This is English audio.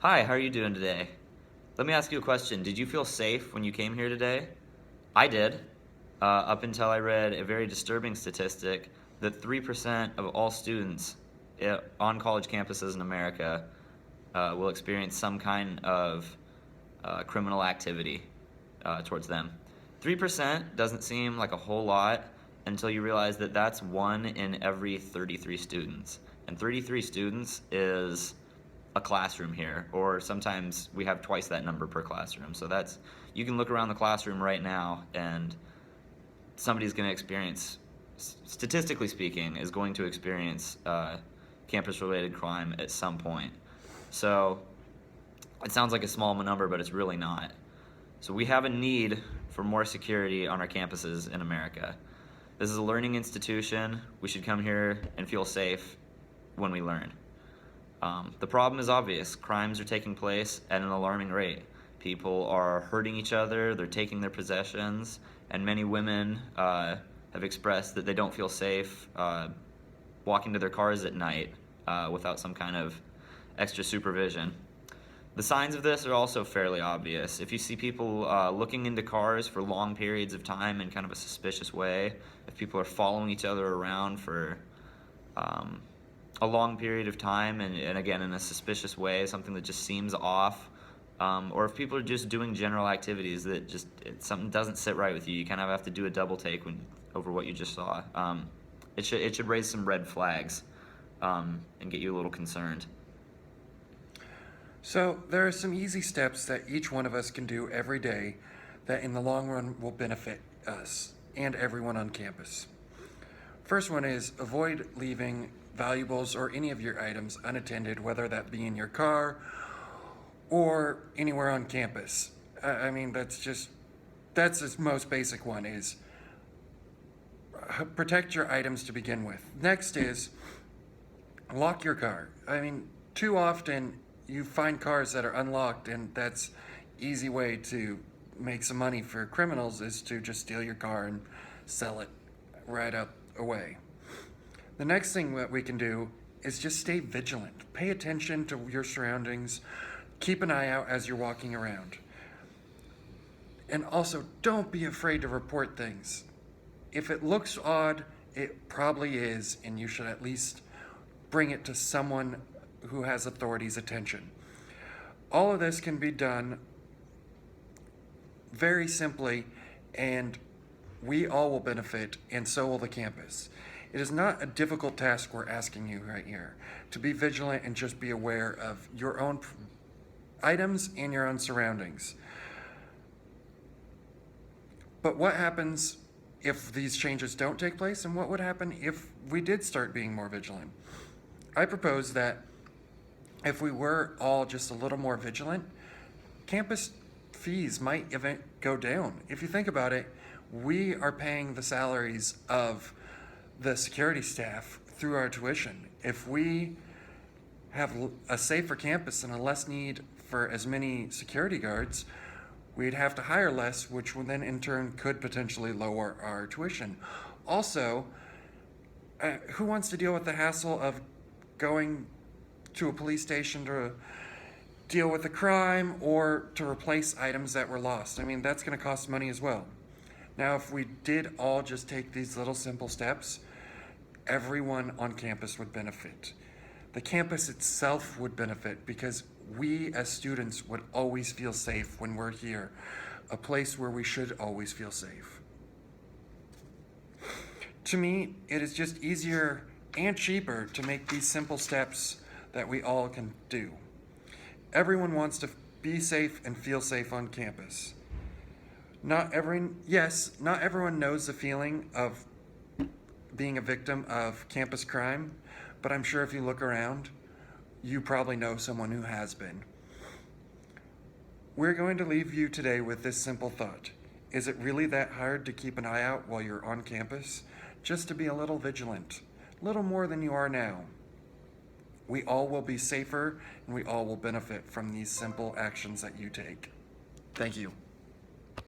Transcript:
Hi, how are you doing today? Let me ask you a question. Did you feel safe when you came here today? I did, up until I read a very disturbing statistic that 3% of all students on college campuses in America will experience some kind of criminal activity towards them. 3% doesn't seem like a whole lot until you realize that that's 1 in every 33 students. And 33 students is a classroom here, or sometimes we have twice that number per classroom. So that's, you can look around the classroom right now and somebody's going to experience, statistically speaking, is going to experience campus-related crime at some point. So it sounds like a small number, but it's really not. So we have a need for more security on our campuses in America. This is a learning institution. We should come here and feel safe when we learn. The problem is obvious. Crimes are taking place at an alarming rate. People are hurting each other, they're taking their possessions, and many women have expressed that they don't feel safe walking to their cars at night without some kind of extra supervision. The signs of this are also fairly obvious. If you see people looking into cars for long periods of time in kind of a suspicious way, if people are following each other around for a long period of time and again in a suspicious way, something that just seems off, or if people are just doing general activities that just something doesn't sit right with you, you kind of have to do a double take over what you just saw. It should raise some red flags and get you a little concerned. So, there are some easy steps that each one of us can do every day that in the long run will benefit us and everyone on campus. First one is avoid leaving valuables or any of your items unattended, whether that be in your car or anywhere on campus. I mean, that's the most basic one is protect your items to begin with. Next is lock your car. I mean, too often you find cars that are unlocked, and that's easy way to make some money for criminals is to just steal your car and sell it right up away. The next thing that we can do is just stay vigilant. Pay attention to your surroundings. Keep an eye out as you're walking around. And also, don't be afraid to report things. If it looks odd, it probably is, and you should at least bring it to someone who has authority's attention. All of this can be done very simply, and we all will benefit, and so will the campus. It is not a difficult task we're asking you right here. To be vigilant and just be aware of your own items and your own surroundings. But what happens if these changes don't take place, and what would happen if we did start being more vigilant? I propose that if we were all just a little more vigilant, campus fees might even go down. If you think about it, we are paying the salaries of the security staff through our tuition. If we have a safer campus and a less need for as many security guards, we'd have to hire less, which would then in turn could potentially lower our tuition. Also, who wants to deal with the hassle of going to a police station to deal with a crime or to replace items that were lost? I mean, that's going to cost money as well. Now, if we did all just take these little simple steps, everyone on campus would benefit. The campus itself would benefit because we as students would always feel safe when we're here, a place where we should always feel safe. To me, it is just easier and cheaper to make these simple steps that we all can do. Everyone wants to be safe and feel safe on campus. Not everyone knows the feeling of being a victim of campus crime, but I'm sure if you look around, you probably know someone who has been. We're going to leave you today with this simple thought. Is it really that hard to keep an eye out while you're on campus? Just to be a little vigilant, a little more than you are now. We all will be safer, and we all will benefit from these simple actions that you take. Thank you.